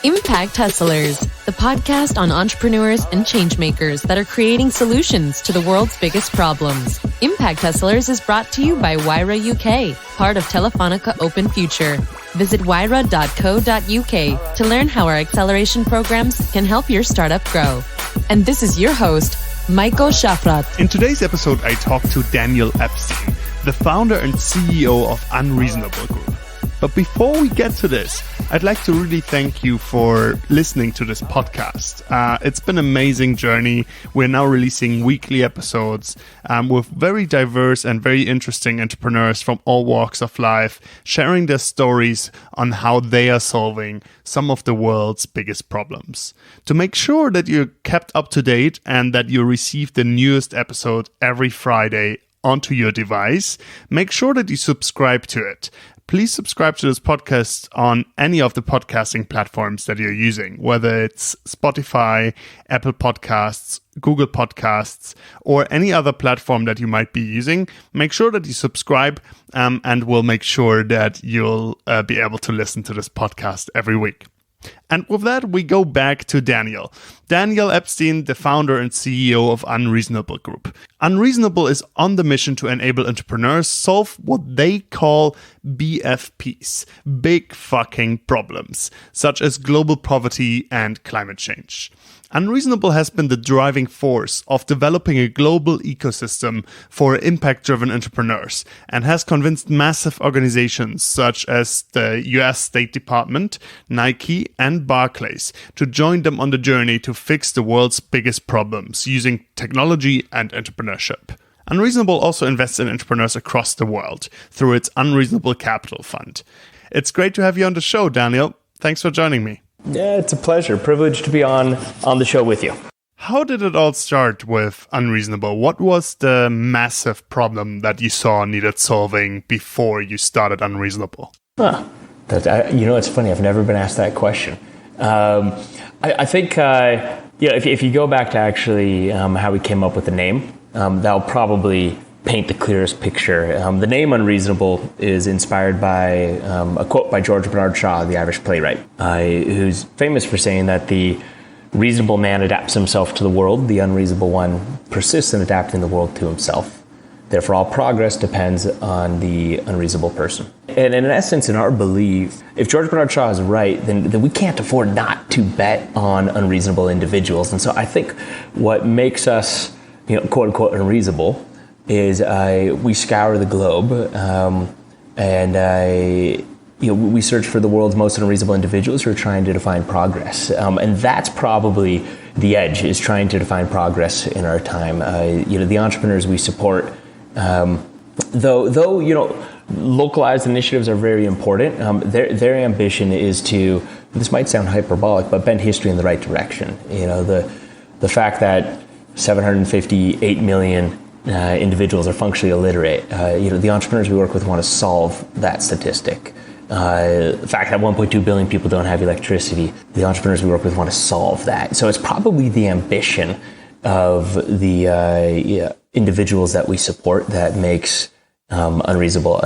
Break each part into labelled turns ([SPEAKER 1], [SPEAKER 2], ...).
[SPEAKER 1] Impact Hustlers, the podcast on entrepreneurs and changemakers that are creating solutions to the world's biggest problems. Impact Hustlers is brought to you by Wyra UK, part of Telefonica Open Future. Visit wyra.co.uk to learn how our acceleration programs can help your startup grow. And this is your host, Michael Shafrat.
[SPEAKER 2] In today's episode, I talk to Daniel Epstein, the founder and CEO of Unreasonable Group. But before we get to this, I'd like to really thank you for listening to this podcast. It's been an amazing journey. We're now releasing weekly episodes with very diverse and very interesting entrepreneurs from all walks of life, sharing their stories on how they are solving some of the world's biggest problems. To make sure that you're kept up to date and that you receive the newest episode every Friday onto your device, make sure that you subscribe to it. Please subscribe to this podcast on any of the podcasting platforms that you're using, whether it's Spotify, Apple Podcasts, Google Podcasts, or any other platform that you might be using. Make sure that you subscribe, and we'll make sure that you'll be able to listen to this podcast every week. And with that, we go back to Daniel. Daniel Epstein, the founder and CEO of Unreasonable Group. Unreasonable is on the mission to enable entrepreneurs solve what they call BFPs, big fucking problems, such as global poverty and climate change. Unreasonable has been the driving force of developing a global ecosystem for impact-driven entrepreneurs and has convinced massive organizations such as the US State Department, Nike, and Barclays to join them on the journey to fix the world's biggest problems using technology and entrepreneurship. Unreasonable also invests in entrepreneurs across the world through its Unreasonable Capital Fund. It's great to have you on the show, Daniel. Thanks for joining me.
[SPEAKER 3] Yeah, it's a pleasure. Privileged to be on the show with you.
[SPEAKER 2] How did it all start with Unreasonable? What was the massive problem that you saw needed solving before you started Unreasonable?
[SPEAKER 3] It's funny. I've never been asked that question. I think, if you go back to actually how we came up with the name, that'll probably paint the clearest picture. The name Unreasonable is inspired by a quote by George Bernard Shaw, the Irish playwright, who's famous for saying that the reasonable man adapts himself to the world, the unreasonable one persists in adapting the world to himself. Therefore, all progress depends on the unreasonable person. And in essence, in our belief, if George Bernard Shaw is right, then we can't afford not to bet on unreasonable individuals. And so I think what makes us, quote unquote, unreasonable is we scour the globe and we search for the world's most unreasonable individuals who are trying to define progress. And that's probably the edge, is trying to define progress in our time. The entrepreneurs we support, though localized initiatives are very important, their ambition is to, this might sound hyperbolic, but bend history in the right direction. The fact that 758 million individuals are functionally illiterate. The entrepreneurs we work with want to solve that statistic. The fact that 1.2 billion people don't have electricity, the entrepreneurs we work with want to solve that. So it's probably the ambition of the individuals that we support that makes Unreasonable.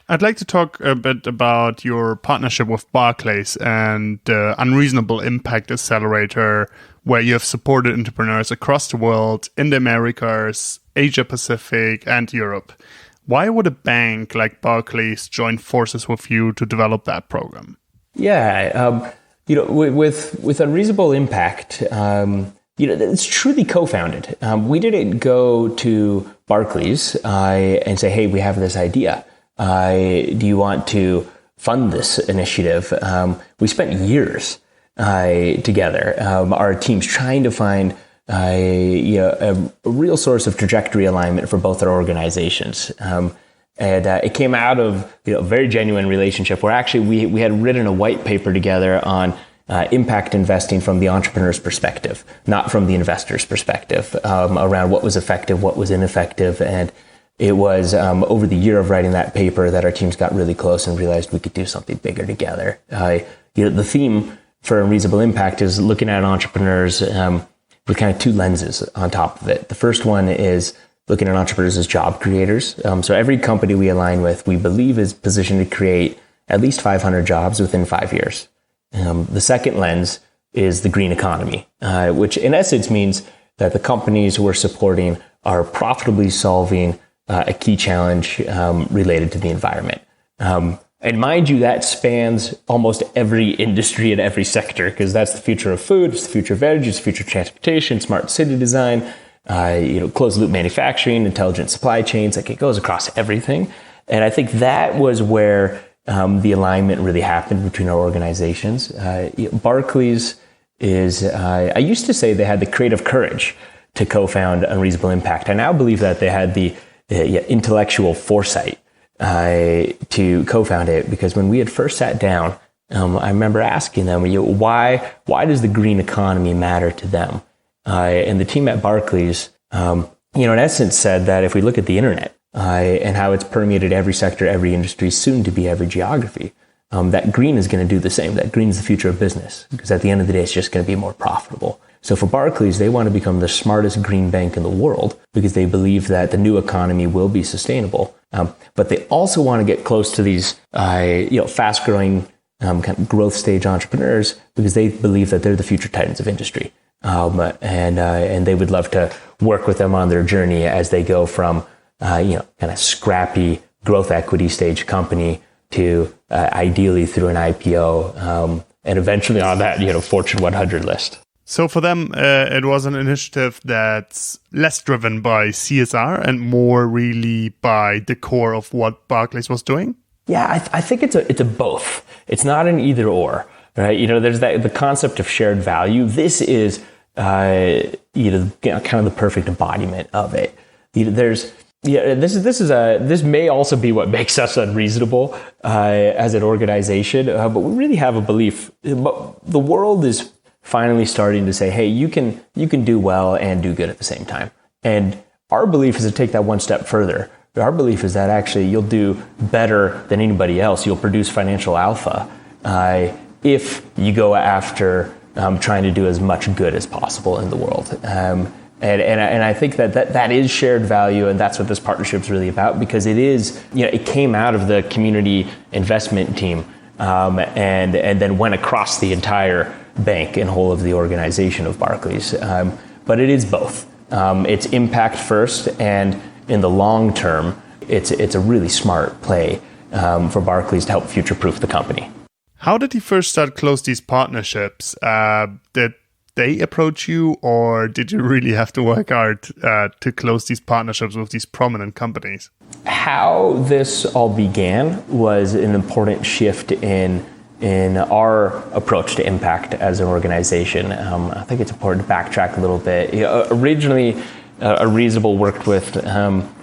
[SPEAKER 2] I'd like to talk a bit about your partnership with Barclays and the Unreasonable Impact Accelerator, where you have supported entrepreneurs across the world, in the Americas, Asia Pacific, and Europe. Why would a bank like Barclays join forces with you to develop that program?
[SPEAKER 3] Yeah, with Unreasonable Impact, it's truly co-founded. We didn't go to Barclays and say, hey, we have this idea. Do you want to fund this initiative? We spent years together, our teams trying to find a real source of trajectory alignment for both our organizations. And it came out of a very genuine relationship where actually we had written a white paper together on impact investing from the entrepreneur's perspective, not from the investor's perspective, around what was effective, what was ineffective. And it was over the year of writing that paper that our teams got really close and realized we could do something bigger together. The theme for Unreasonable Impact is looking at entrepreneurs with kind of two lenses on top of it. The first one is looking at entrepreneurs as job creators. So every company we align with, we believe is positioned to create at least 500 jobs within 5 years. The second lens is the green economy, which in essence means that the companies we're supporting are profitably solving a key challenge related to the environment. And mind you, that spans almost every industry and every sector, because that's the future of food, it's the future of energy, it's the future of transportation, smart city design, closed loop manufacturing, intelligent supply chains. Like, it goes across everything. And I think that was where the alignment really happened between our organizations. Barclays is, I used to say they had the creative courage to co-found Unreasonable Impact. I now believe that they had the intellectual foresight to co-found it, because when we had first sat down, I remember asking them, why does the green economy matter to them? And the team at Barclays, in essence said that if we look at the internet and how it's permeated every sector, every industry, soon to be every geography, that green is going to do the same. That green is the future of business, because at the end of the day, it's just going to be more profitable. So for Barclays, they want to become the smartest green bank in the world, because they believe that the new economy will be sustainable. But they also want to get close to these, fast-growing kind of growth stage entrepreneurs, because they believe that they're the future titans of industry. And they would love to work with them on their journey as they go from, kind of scrappy growth equity stage company to ideally through an IPO, and eventually on that, Fortune 100 list.
[SPEAKER 2] So for them, it was an initiative that's less driven by CSR and more really by the core of what Barclays was doing?
[SPEAKER 3] Yeah, I think it's a both. It's not an either or, right? There's the concept of shared value. This is, kind of the perfect embodiment of it. This may also be what makes us unreasonable as an organization, but we really have a belief. But the world is finally starting to say, hey, you can do well and do good at the same time. And our belief is to take that one step further. Our belief is that actually you'll do better than anybody else. You'll produce financial alpha if you go after trying to do as much good as possible in the world. And I think that is shared value, and that's what this partnership is really about, because it is, it came out of the community investment team and then went across the entire bank and whole of the organization of Barclays. But it is both. It's impact first, and in the long term, it's a really smart play for Barclays to help future-proof the company.
[SPEAKER 2] How did you first start close these partnerships? Did they approach you, or did you really have to work hard to close these partnerships with these prominent companies?
[SPEAKER 3] How this all began was an important shift in our approach to impact as an organization. I think it's important to backtrack a little bit. Originally, Unreasonable worked with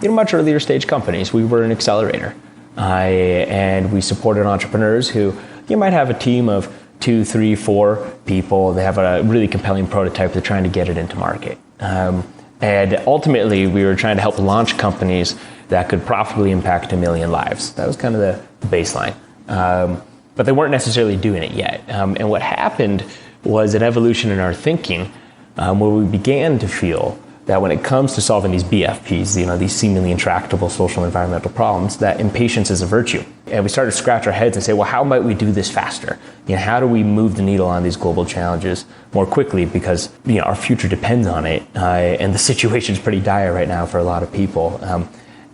[SPEAKER 3] much earlier stage companies. We were an accelerator, and we supported entrepreneurs who might have a team of 2, 3, 4 people. They have a really compelling prototype. They're trying to get it into market. And ultimately, we were trying to help launch companies that could profitably impact 1 million lives. That was kind of the baseline. But they weren't necessarily doing it yet. And what happened was an evolution in our thinking where we began to feel that when it comes to solving these BFPs, these seemingly intractable social and environmental problems, that impatience is a virtue. And we started to scratch our heads and say, well, how might we do this faster? How do we move the needle on these global challenges more quickly? Because our future depends on it, and the situation is pretty dire right now for a lot of people.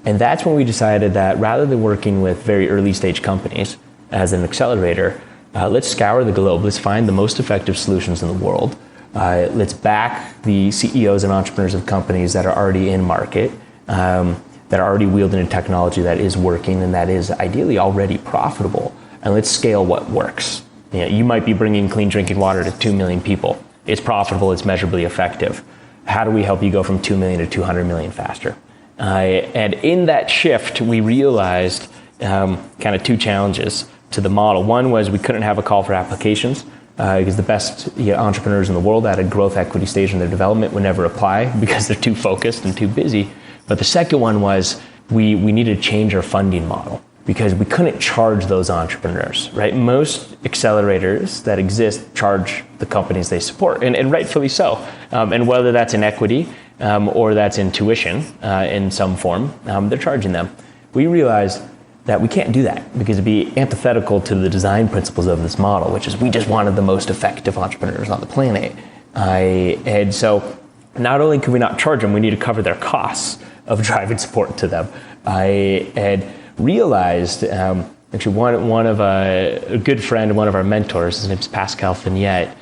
[SPEAKER 3] And that's when we decided that rather than working with very early stage companies as an accelerator, let's scour the globe. Let's find the most effective solutions in the world. Let's back the CEOs and entrepreneurs of companies that are already in market, that are already wielding a technology that is working and that is ideally already profitable. And let's scale what works. You might be bringing clean drinking water to 2 million people. It's profitable, it's measurably effective. How do we help you go from 2 million to 200 million faster? And in that shift, we realized kind of 2 challenges to the model. One was we couldn't have a call for applications. Because the best entrepreneurs in the world at a growth equity stage in their development would never apply because they're too focused and too busy. But the second one was we needed to change our funding model because we couldn't charge those entrepreneurs, right? Most accelerators that exist charge the companies they support, and rightfully so. And whether that's in equity or that's in tuition in some form, they're charging them. We realized that we can't do that because it'd be antithetical to the design principles of this model, which is we just wanted the most effective entrepreneurs on the planet. And so not only can we not charge them, we need to cover their costs of driving support to them. I had realized, actually one of a good friend, one of our mentors, his name's Pascal Fignette,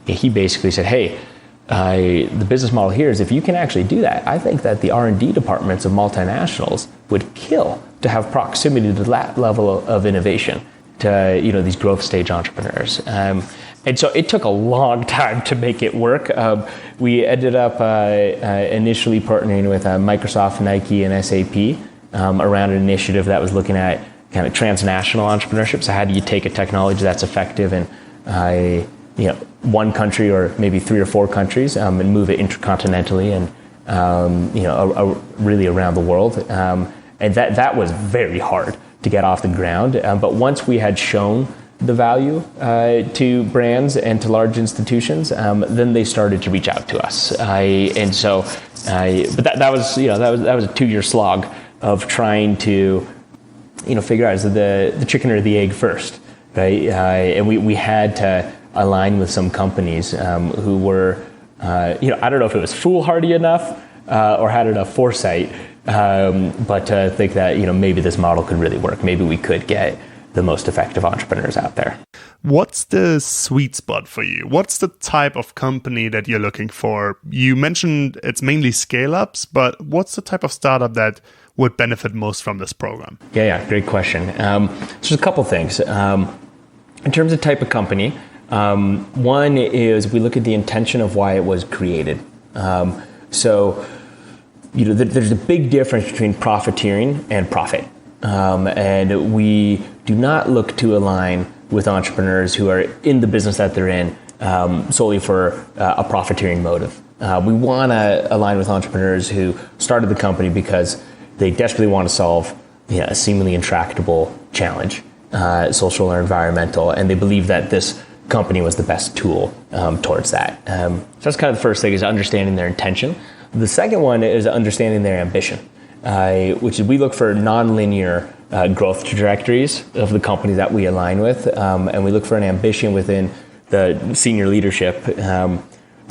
[SPEAKER 3] he basically said, hey, the business model here is if you can actually do that, I think that the R&D departments of multinationals would kill to have proximity to that level of innovation to these growth stage entrepreneurs. And so it took a long time to make it work. We ended up initially partnering with Microsoft, Nike, and SAP around an initiative that was looking at kind of transnational entrepreneurship. So how do you take a technology that's effective in one country or maybe 3 or 4 countries and move it intercontinentally and really around the world. And that was very hard to get off the ground. But once we had shown the value to brands and to large institutions, then they started to reach out to us. But that was a 2-year slog of trying to figure out, is it the chicken or the egg first, right? And we had to align with some companies who were, I don't know if it was foolhardy enough or had enough foresight, but to think that maybe this model could really work. Maybe we could get the most effective entrepreneurs out there.
[SPEAKER 2] What's the sweet spot for you? What's the type of company that you're looking for? You mentioned it's mainly scale-ups, but what's the type of startup that would benefit most from this program?
[SPEAKER 3] Yeah, great question. So there's a couple things. In terms of type of company, one is we look at the intention of why it was created. So there's a big difference between profiteering and profit. And we do not look to align with entrepreneurs who are in the business that they're in solely for a profiteering motive. We want to align with entrepreneurs who started the company because they desperately want to solve a seemingly intractable challenge, social or environmental, and they believe that this company was the best tool towards that. So that's kind of the first thing, is understanding their intention. The second one is understanding their ambition, which is we look for nonlinear growth trajectories of the companies that we align with, and we look for an ambition within the senior leadership that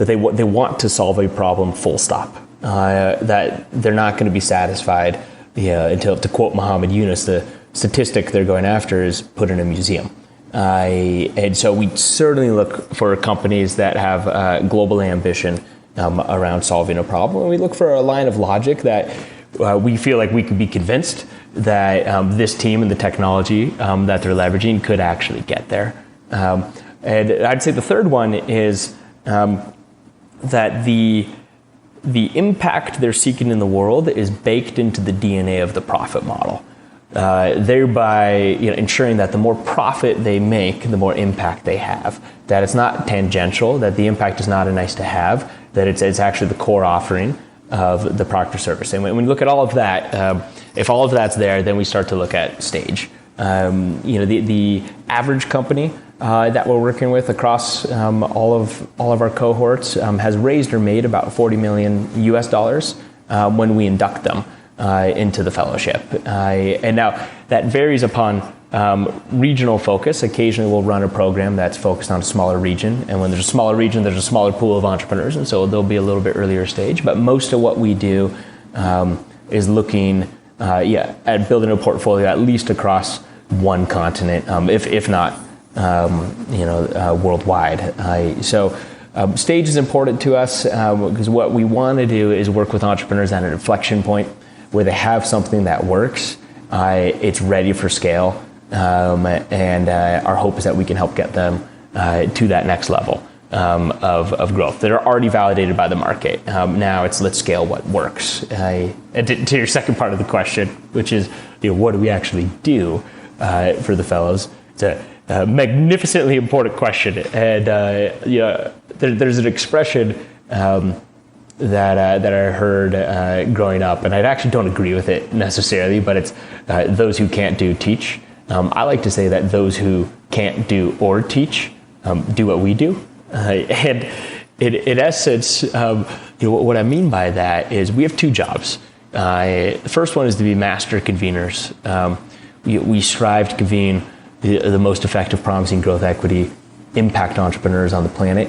[SPEAKER 3] they want to solve a problem full stop, that they're not going to be satisfied until, to quote Muhammad Yunus, the statistic they're going after is put in a museum. And so we certainly look for companies that have global ambition around solving a problem. And we look for a line of logic that we feel like we could be convinced that this team and the technology that they're leveraging could actually get there. And I'd say the third one is that the impact they're seeking in the world is baked into the DNA of the profit model. Thereby ensuring that the more profit they make, the more impact they have. That it's not tangential, that the impact is not a nice to have, that it's actually the core offering of the product or service. And when we look at all of that, if all of that's there, then we start to look at stage. The average company that we're working with across all of our cohorts has raised or made about $40 million US when we induct them into the fellowship. And now that varies upon regional focus. Occasionally we'll run a program that's focused on a smaller region, and when there's a smaller region, there's a smaller pool of entrepreneurs, and so they'll be a little bit earlier stage. But most of what we do is looking at building a portfolio at least across one continent, if not worldwide. So stage is important to us because what we want to do is work with entrepreneurs at an inflection point where they have something that works, it's ready for scale, and our hope is that we can help get them to that next level of growth that are already validated by the market. Now let's scale what works. And to your second part of the question, which is what do we actually do for the fellows? It's a magnificently important question, and there's an expression that I heard growing up, and I actually don't agree with it necessarily, but it's those who can't do teach. I like to say that those who can't do or teach do what we do, and in essence, what I mean by that is we have two jobs. The first one is to be master conveners. we strive to convene the most effective, promising growth equity impact entrepreneurs on the planet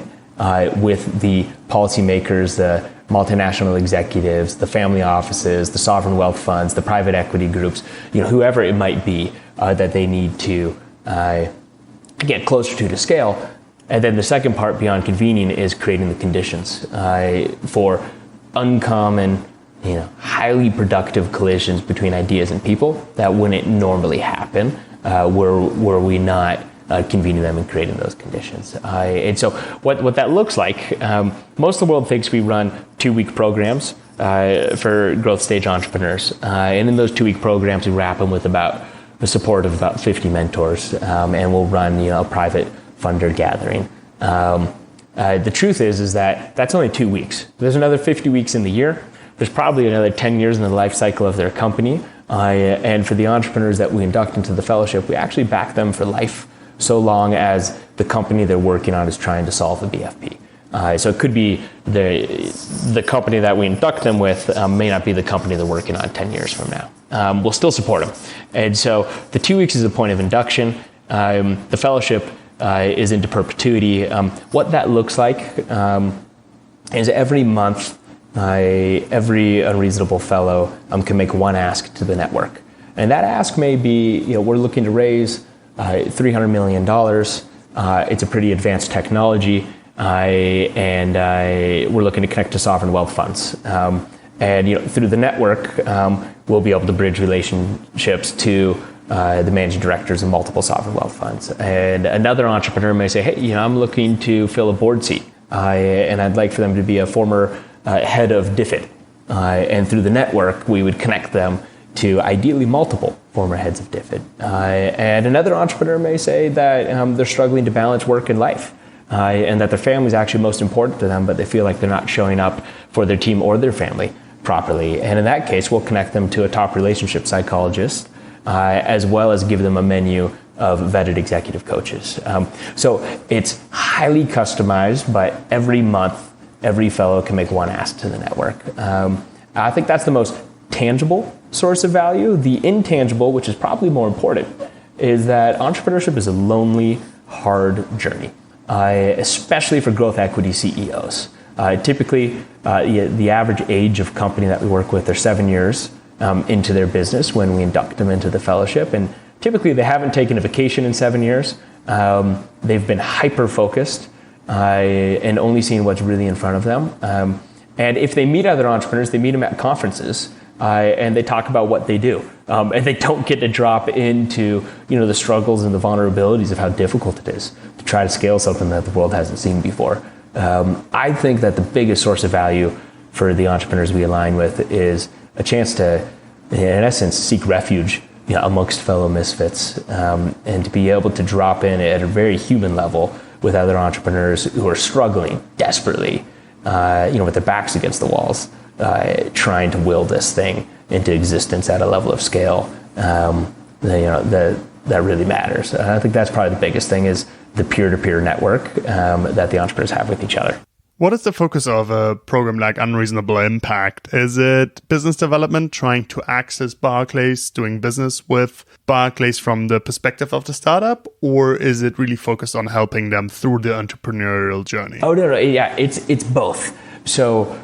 [SPEAKER 3] with the policymakers, the multinational executives, the family offices, the sovereign wealth funds, the private equity groups, whoever it might be that they need to get closer to scale. And then the second part beyond convening is creating the conditions for uncommon, highly productive collisions between ideas and people that wouldn't normally happen were we not convening them and creating those conditions. And so what that looks like, most of the world thinks we run 2-week programs for growth stage entrepreneurs. And in those 2-week programs, we wrap them with about the support of about 50 mentors, and we'll run a private funder gathering. The truth is that that's only 2 weeks. There's another 50 weeks in the year. There's probably another 10 years in the life cycle of their company. And for the entrepreneurs that we induct into the fellowship, we actually back them for life, so long as the company they're working on is trying to solve a BFP. So it could be the company that we induct them with may not be the company they're working on 10 years from now. We'll still support them. And so the 2 weeks is the point of induction. The fellowship is into perpetuity. What that looks like is every month, every unreasonable fellow can make one ask to the network. And that ask may be, we're looking to raise $300 million. It's a pretty advanced technology, and we're looking to connect to sovereign wealth funds. And through the network, we'll be able to bridge relationships to the managing directors of multiple sovereign wealth funds. And another entrepreneur may say, hey, I'm looking to fill a board seat, and I'd like for them to be a former head of DFID. And through the network, we would connect them to ideally multiple former heads of DFID. And another entrepreneur may say that they're struggling to balance work and life, and that their family is actually most important to them, but they feel like they're not showing up for their team or their family properly. And in that case, we'll connect them to a top relationship psychologist, as well as give them a menu of vetted executive coaches. So it's highly customized, but every month, every fellow can make one ask to the network. I think that's the most tangible source of value. The intangible, which is probably more important, is that entrepreneurship is a lonely, hard journey, especially for growth equity CEOs. Typically, the average age of company that we work with are 7 years into their business when we induct them into the fellowship. And typically, they haven't taken a vacation in 7 years. They've been hyper-focused and only seeing what's really in front of them. And if they meet other entrepreneurs, they meet them at conferences, and they talk about what they do. And they don't get to drop into the struggles and the vulnerabilities of how difficult it is to try to scale something that the world hasn't seen before. I think that the biggest source of value for the entrepreneurs we align with is a chance to, in essence, seek refuge amongst fellow misfits, and to be able to drop in at a very human level with other entrepreneurs who are struggling desperately, with their backs against the walls, trying to will this thing into existence at a level of scale that really matters. I think that's probably the biggest thing, is the peer-to-peer network that the entrepreneurs have with each other.
[SPEAKER 2] What is the focus of a program like Unreasonable Impact? Is it business development, trying to access Barclays, doing business with Barclays from the perspective of the startup? Or is it really focused on helping them through the entrepreneurial journey?
[SPEAKER 3] Oh, no, yeah, it's both. So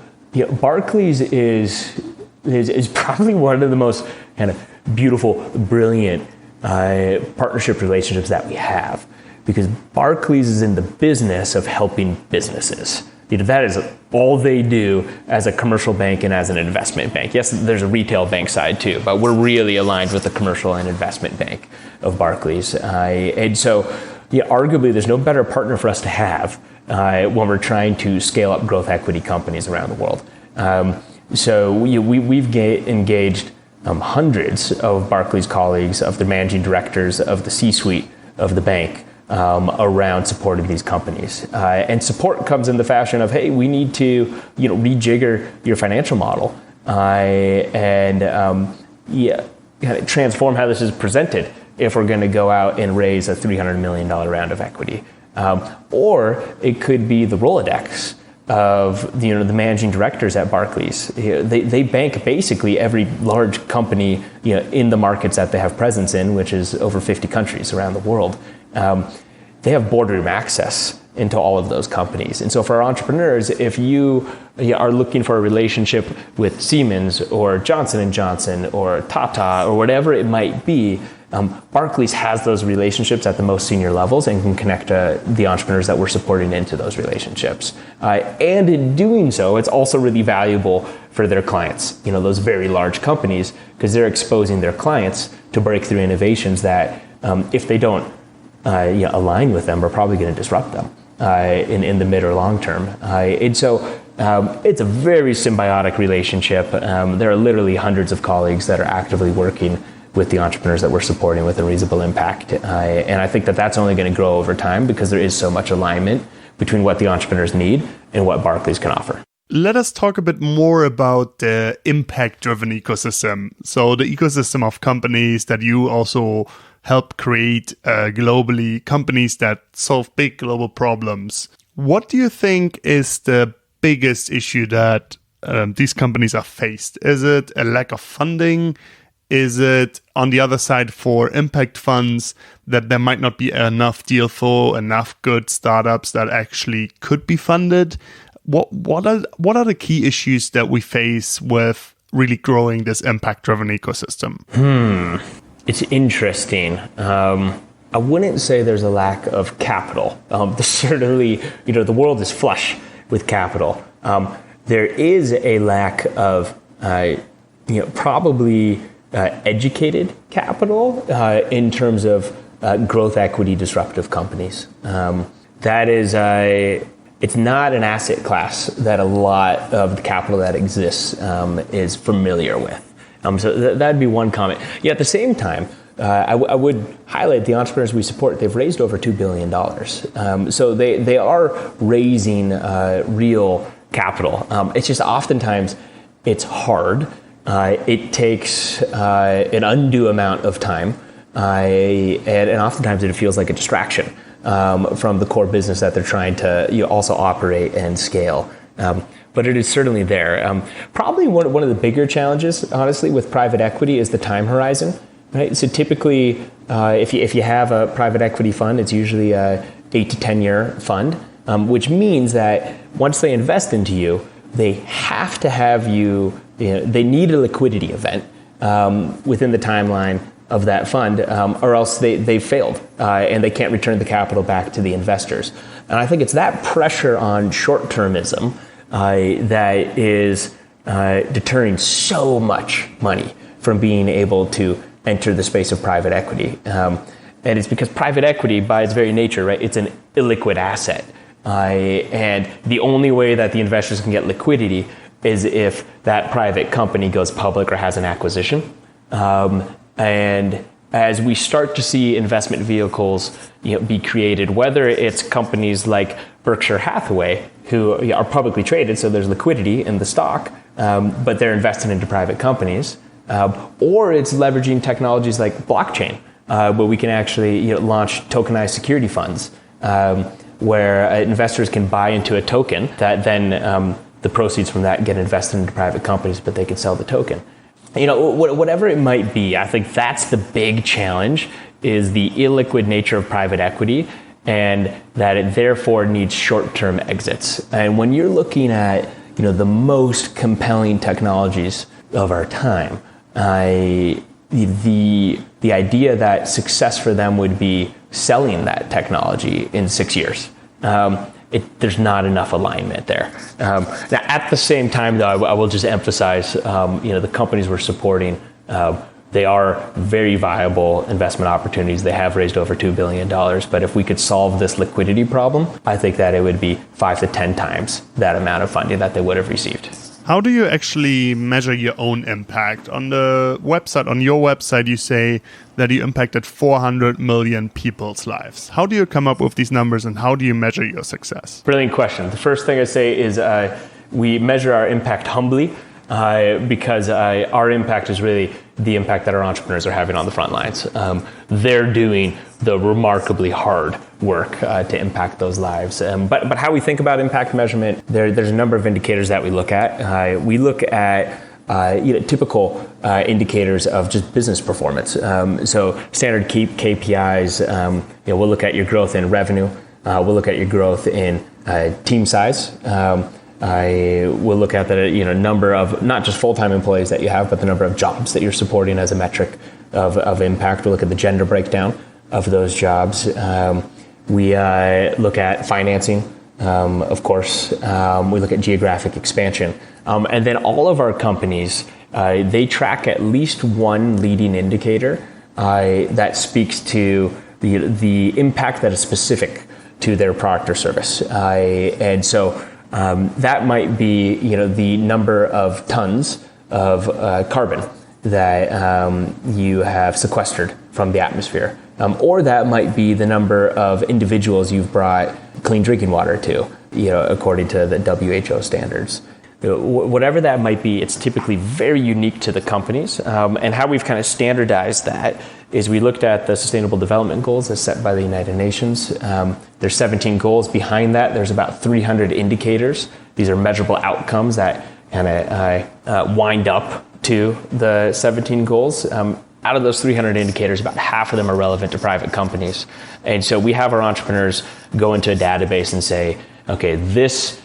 [SPEAKER 3] Barclays is probably one of the most kind of beautiful, brilliant partnership relationships that we have, because Barclays is in the business of helping businesses. That is all they do as a commercial bank and as an investment bank. Yes, there's a retail bank side too, but we're really aligned with the commercial and investment bank of Barclays. And so, arguably, there's no better partner for us to have when we're trying to scale up growth equity companies around the world. So we've engaged hundreds of Barclays colleagues, of the managing directors, of the C-suite of the bank, around supporting these companies. And support comes in the fashion of, hey, we need to rejigger your financial model and kind of transform how this is presented if we're going to go out and raise a $300 million round of equity. Or it could be the Rolodex of the managing directors at Barclays. They bank basically every large company in the markets that they have presence in, which is over 50 countries around the world. They have boardroom access into all of those companies. And so for our entrepreneurs, if you are looking for a relationship with Siemens or Johnson & Johnson or Tata or whatever it might be, Barclays has those relationships at the most senior levels and can connect the entrepreneurs that we're supporting into those relationships. And in doing so, it's also really valuable for their clients, those very large companies, because they're exposing their clients to breakthrough innovations that if they don't align with them, are probably going to disrupt them in the mid or long term. And so it's a very symbiotic relationship. There are literally hundreds of colleagues that are actively working with the entrepreneurs that we're supporting with Unreasonable Impact. And I think that that's only going to grow over time because there is so much alignment between what the entrepreneurs need and what Barclays can offer.
[SPEAKER 2] Let us talk a bit more about the impact-driven ecosystem. So the ecosystem of companies that you also help create globally, companies that solve big global problems. What do you think is the biggest issue that these companies are faced? Is it a lack of funding? Is it, on the other side, for impact funds, that there might not be enough deal flow, enough good startups that actually could be funded? What are the key issues that we face with really growing this impact-driven ecosystem?
[SPEAKER 3] It's interesting. I wouldn't say there's a lack of capital. Certainly, the world is flush with capital. There is a lack of, probably educated capital in terms of growth equity disruptive companies. That is it's not an asset class that a lot of the capital that exists is familiar with. So that'd be one comment. Yeah, at the same time, I would highlight the entrepreneurs we support. They've raised over $2 billion. So they are raising real capital. It's just oftentimes it's hard. It takes an undue amount of time. And oftentimes it feels like a distraction from the core business that they're trying to also operate and scale. But it is certainly there. Probably one of the bigger challenges, honestly, with private equity is the time horizon. Right? So typically, if you have a private equity fund, it's usually a 8 to 10 year fund, which means that once they invest into you, they have to have you. They need a liquidity event within the timeline of that fund, or else they've failed and they can't return the capital back to the investors. And I think it's that pressure on short-termism that is deterring so much money from being able to enter the space of private equity. And it's because private equity, by its very nature, right, it's an illiquid asset. And the only way that the investors can get liquidity is if that private company goes public or has an acquisition. And as we start to see investment vehicles be created, whether it's companies like Berkshire Hathaway, who are publicly traded, so there's liquidity in the stock, but they're invested into private companies, or it's leveraging technologies like blockchain, where we can actually launch tokenized security funds, where investors can buy into a token that then the proceeds from that get invested into private companies, but they can sell the token. Whatever it might be, I think that's the big challenge, is the illiquid nature of private equity, and that it therefore needs short-term exits. And when you're looking at the most compelling technologies of our time, the idea that success for them would be selling that technology in 6 years. There's not enough alignment there. Now, at the same time, though, I will just emphasize, the companies we're supporting, they are very viable investment opportunities. They have raised over $2 billion. But if we could solve this liquidity problem, I think that it would be 5 to 10 times that amount of funding that they would have received.
[SPEAKER 2] How do you actually measure your own impact? On your website, you say that you impacted 400 million people's lives. How do you come up with these numbers, and how do you measure your success?
[SPEAKER 3] Brilliant question. The first thing I say is we measure our impact humbly, because our impact is really the impact that our entrepreneurs are having on the front lines. They're doing the remarkably hard work to impact those lives. But how we think about impact measurement, there's a number of indicators that we look at. We look at typical indicators of just business performance. So standard KPIs, we'll look at your growth in revenue. We'll look at your growth in team size. We'll look at the number of not just full-time employees that you have, but the number of jobs that you're supporting as a metric of impact. We'll look at the gender breakdown of those jobs. We look at financing, of course. We look at geographic expansion. And then all of our companies, they track at least one leading indicator that speaks to the impact that is specific to their product or service. And so that might be the number of tons of carbon that you have sequestered from the atmosphere. Or that might be the number of individuals you've brought clean drinking water to, according to the WHO standards. Whatever that might be, it's typically very unique to the companies. And how we've kind of standardized that is we looked at the Sustainable Development Goals as set by the United Nations. There's 17 goals. Behind that, there's about 300 indicators. These are measurable outcomes that kind of wind up to the 17 goals. Out of those 300 indicators, about half of them are relevant to private companies. And so we have our entrepreneurs go into a database and say, okay, this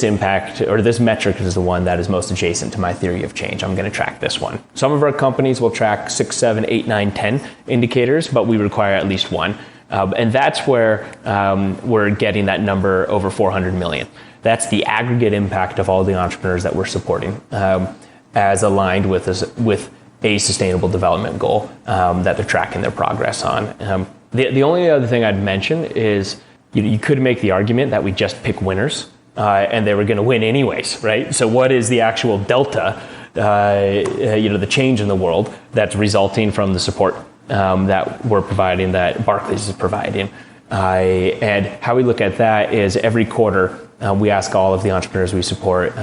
[SPEAKER 3] impact or this metric is the one that is most adjacent to my theory of change. I'm going to track this one. Some of our companies will track 6, 7, 8, 9, 10 indicators, but we require at least one. And that's where we're getting that number over 400 million. That's the aggregate impact of all the entrepreneurs that we're supporting as aligned with a sustainable development goal that they're tracking their progress on. The only other thing I'd mention is you could make the argument that we just pick winners and they were going to win anyways, right? So what is the actual delta, the change in the world that's resulting from the support that we're providing, that Barclays is providing? And how we look at that is every quarter we ask all of the entrepreneurs we support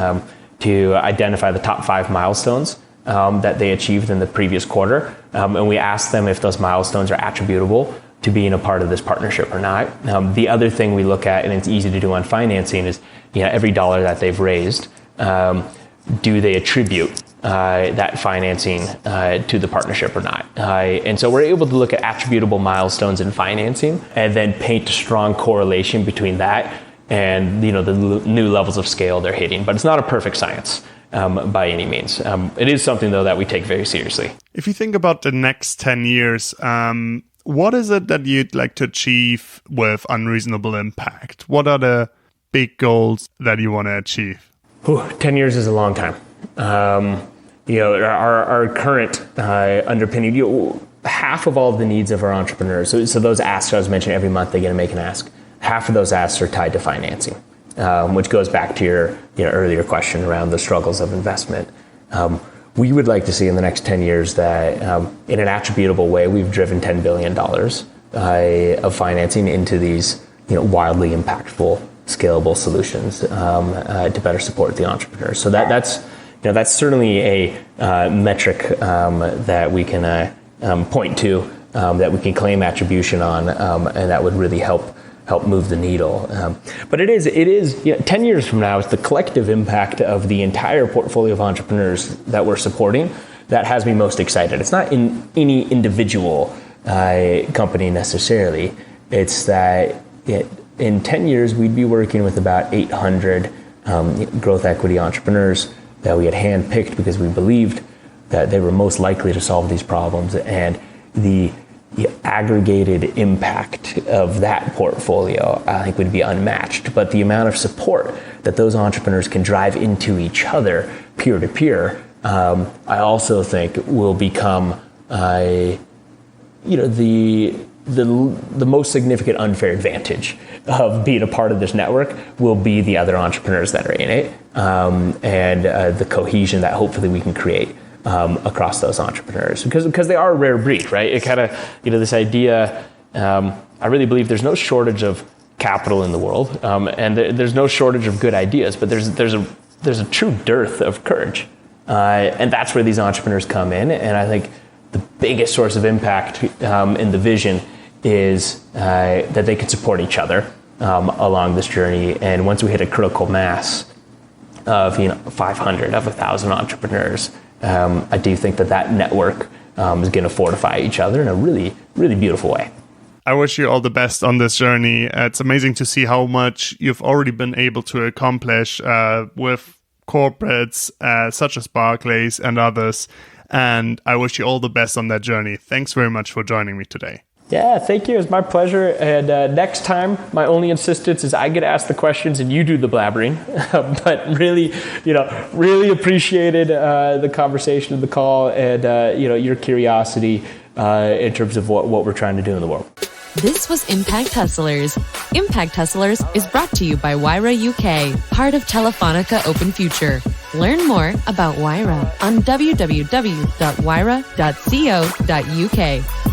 [SPEAKER 3] to identify the top 5 milestones that they achieved in the previous quarter. And we ask them if those milestones are attributable to being a part of this partnership or not. The other thing we look at, and it's easy to do on financing, is every dollar that they've raised, do they attribute that financing to the partnership or not? And so we're able to look at attributable milestones in financing and then paint a strong correlation between that and the new levels of scale they're hitting. But it's not a perfect science. By any means. It is something, though, that we take very seriously.
[SPEAKER 2] If you think about the next 10 years, what is it that you'd like to achieve with Unreasonable Impact? What are the big goals that you want to achieve?
[SPEAKER 3] 10 years is a long time. Our current underpinning, half of all of the needs of our entrepreneurs, so those asks I was mentioning, every month they get to make an ask, half of those asks are tied to financing. Which goes back to your earlier question around the struggles of investment. We would like to see in the next 10 years that in an attributable way, we've driven $10 billion of financing into these wildly impactful, scalable solutions to better support the entrepreneurs. So that's certainly a metric that we can point to, that we can claim attribution on, and that would really help move the needle. But it is 10 years from now, it's the collective impact of the entire portfolio of entrepreneurs that we're supporting that has me most excited. It's not in any individual company necessarily. It's that in 10 years, we'd be working with about 800 growth equity entrepreneurs that we had handpicked because we believed that they were most likely to solve these problems, and the aggregated impact of that portfolio, I think, would be unmatched. But the amount of support that those entrepreneurs can drive into each other, peer to peer, I also think will become, the most significant unfair advantage of being a part of this network will be the other entrepreneurs that are in it, and the cohesion that hopefully we can create across those entrepreneurs, because they are a rare breed, right? It kind of, this idea, I really believe there's no shortage of capital in the world, and there's no shortage of good ideas, but there's a true dearth of courage, and that's where these entrepreneurs come in. And I think the biggest source of impact in the vision is that they can support each other along this journey. And once we hit a critical mass of 500 of 1,000 entrepreneurs, I do think that network is going to fortify each other in a really, really beautiful way.
[SPEAKER 2] I wish you all the best on this journey. It's amazing to see how much you've already been able to accomplish with corporates such as Barclays and others. And I wish you all the best on that journey. Thanks very much for joining me today.
[SPEAKER 3] Yeah, thank you. It's my pleasure. And next time, my only insistence is I get asked the questions and you do the blabbering. But really appreciated the conversation, the call, and your curiosity in terms of what we're trying to do in the world.
[SPEAKER 1] This was Impact Hustlers. Impact Hustlers is brought to you by Wayra UK, part of Telefonica Open Future. Learn more about Wayra on www.wayra.co.uk.